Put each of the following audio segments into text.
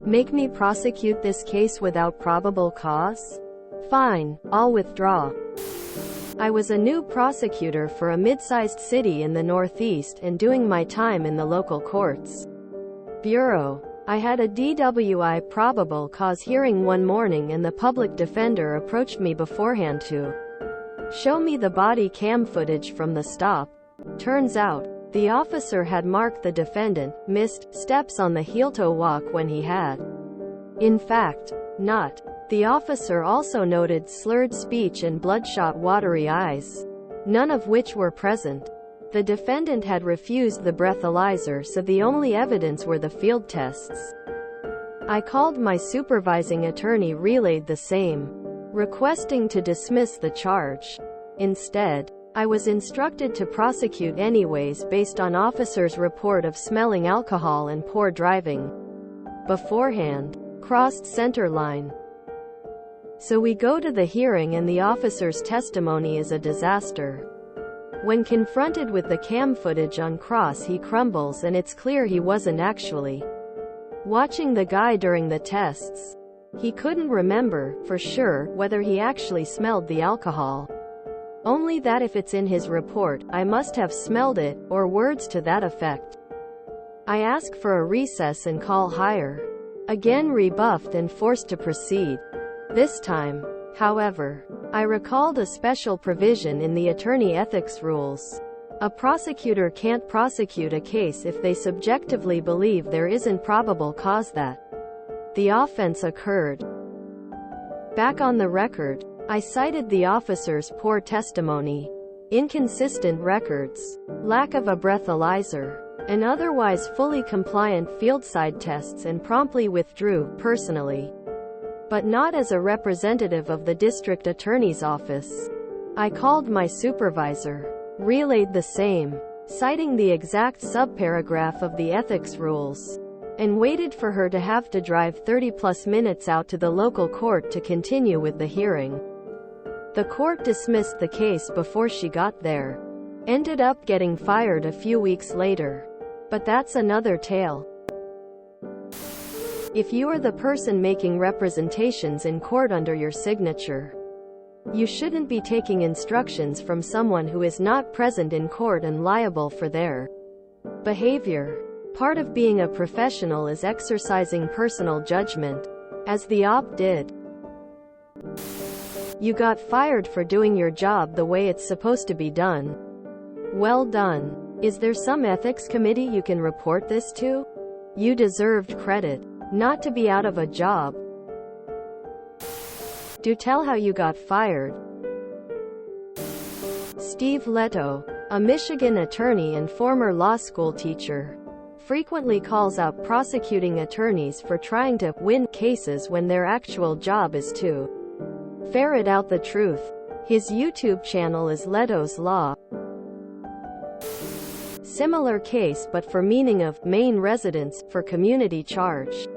Make me prosecute this case without probable cause? Fine, I'll withdraw. I was a new prosecutor for a mid-sized city in the Northeast and doing my time in the local courts bureau. I had a DWI probable cause hearing one morning, and the public defender approached me beforehand to show me the body cam footage from the stop. Turns out, the officer had marked the defendant missed steps on the heel-toe walk when he had, in fact, not. The officer also noted slurred speech and bloodshot watery eyes, none of which were present. The defendant had refused the breathalyzer, so the only evidence were the field tests. I called my supervising attorney, relayed the same, requesting to dismiss the charge. Instead, I was instructed to prosecute anyways based on officer's report of smelling alcohol and poor driving beforehand. Crossed center line. So we go to the hearing, and the officer's testimony is a disaster. When confronted with the cam footage on cross, he crumbles, and it's clear he wasn't actually watching the guy during the tests. He couldn't remember, for sure, whether he actually smelled the alcohol. Only that if it's in his report, I must have smelled it, or words to that effect. I ask for a recess and call higher. Again rebuffed and forced to proceed. This time, however, I recalled a special provision in the attorney ethics rules. A prosecutor can't prosecute a case if they subjectively believe there isn't probable cause that the offense occurred. Back on the record, I cited the officer's poor testimony, inconsistent records, lack of a breathalyzer, and otherwise fully compliant field side tests, and promptly withdrew, personally, but not as a representative of the district attorney's office. I called my supervisor, relayed the same, citing the exact subparagraph of the ethics rules, and waited for her to have to drive 30+ minutes out to the local court to continue with the hearing. The court dismissed the case before she got there. Ended up getting fired a few weeks later. But that's another tale. If you are the person making representations in court under your signature, you shouldn't be taking instructions from someone who is not present in court and liable for their behavior. Part of being a professional is exercising personal judgment, as the op did. You got fired for doing your job the way it's supposed to be done. Well done. Is there some ethics committee you can report this to? You deserved credit, not to be out of a job. Do tell how you got fired. Steve Leto, a Michigan attorney and former law school teacher, frequently calls out prosecuting attorneys for trying to win cases when their actual job is to ferret out the truth. His YouTube channel is Leto's Law. Similar case, but for meaning of main residence for community charge.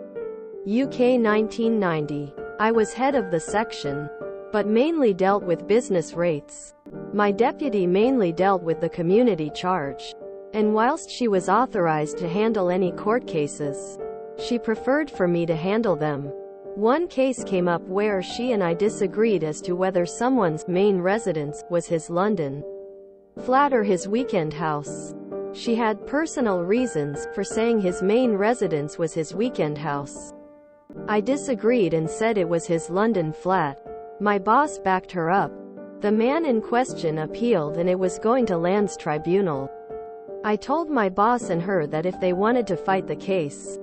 UK 1990. I was head of the section, but mainly dealt with business rates. My deputy mainly dealt with the community charge. And whilst she was authorized to handle any court cases, she preferred for me to handle them. One case came up where she and I disagreed as to whether someone's main residence was his London flat or his weekend house. She had personal reasons for saying his main residence was his weekend house. I disagreed and said it was his London flat. My boss backed her up. The man in question appealed, and it was going to Lands Tribunal. I told my boss and her that if they wanted to fight the case,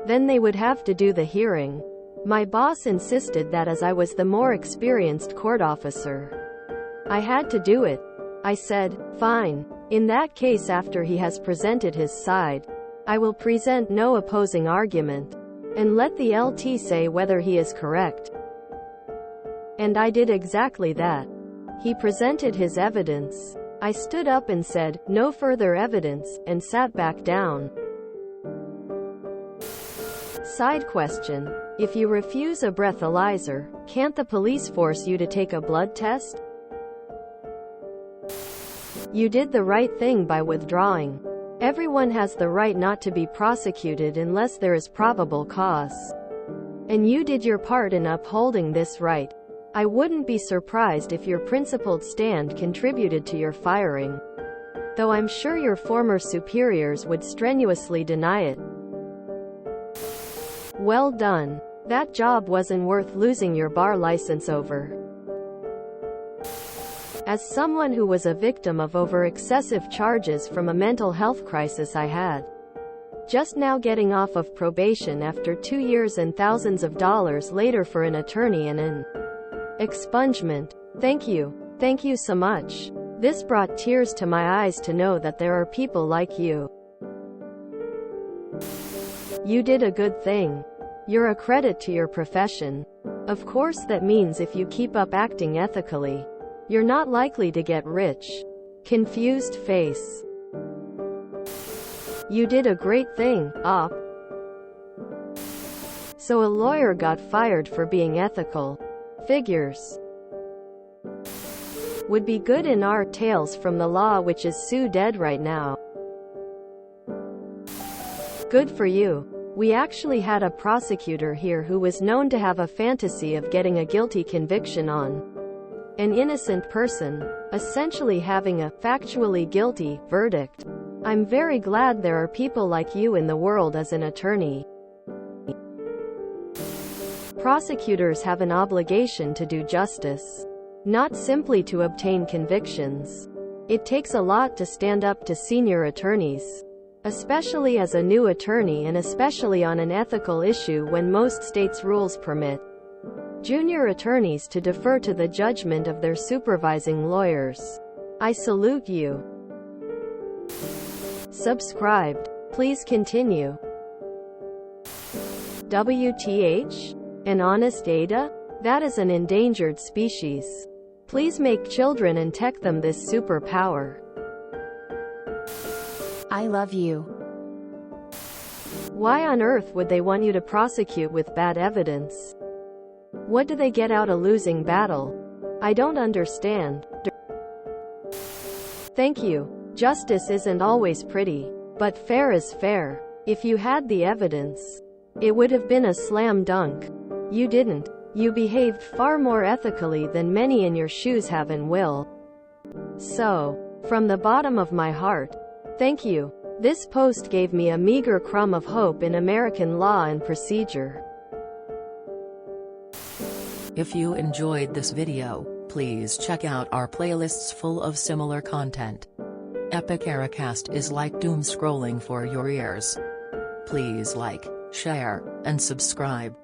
then they would have to do the hearing. My boss insisted that as I was the more experienced court officer, I had to do it. I said, fine. In that case, after he has presented his side, I will present no opposing argument, and let the LT say whether he is correct. And I did exactly that. He presented his evidence. I stood up and said, no further evidence, and sat back down. Side question. If you refuse a breathalyzer, can't the police force you to take a blood test? You did the right thing by withdrawing. Everyone has the right not to be prosecuted unless there is probable cause. And you did your part in upholding this right. I wouldn't be surprised if your principled stand contributed to your firing, though I'm sure your former superiors would strenuously deny it. Well done. That job wasn't worth losing your bar license over. As someone who was a victim of over-excessive charges from a mental health crisis I had, just now getting off of probation after 2 years and thousands of dollars later for an attorney and an expungement. Thank you. Thank you so much. This brought tears to my eyes to know that there are people like you. You did a good thing. You're a credit to your profession. Of course that means if you keep up acting ethically, you're not likely to get rich. Confused face. You did a great thing, Op. So a lawyer got fired for being ethical. Figures. Would be good in our Tales from the Law, which is Sue dead right now. Good for you. We actually had a prosecutor here who was known to have a fantasy of getting a guilty conviction on an innocent person, essentially having a factually guilty verdict. I'm very glad there are people like you in the world as an attorney. Prosecutors have an obligation to do justice, not simply to obtain convictions. It takes a lot to stand up to senior attorneys, especially as a new attorney, and especially on an ethical issue when most states' rules permit junior attorneys to defer to the judgment of their supervising lawyers. I salute you. Subscribed. Please continue. WTH? An honest Ada? That is an endangered species. Please make children and tech them this superpower. I love you. Why on earth would they want you to prosecute with bad evidence? What do they get out of losing battle? I don't understand. Thank you. Justice isn't always pretty, but fair is fair. If you had the evidence, it would have been a slam dunk. You didn't. You behaved far more ethically than many in your shoes have and will. So, from the bottom of my heart, thank you. This post gave me a meager crumb of hope in American law and procedure. If you enjoyed this video, please check out our playlists full of similar content. Epic Ericast is like doom scrolling for your ears. Please like, share, and subscribe.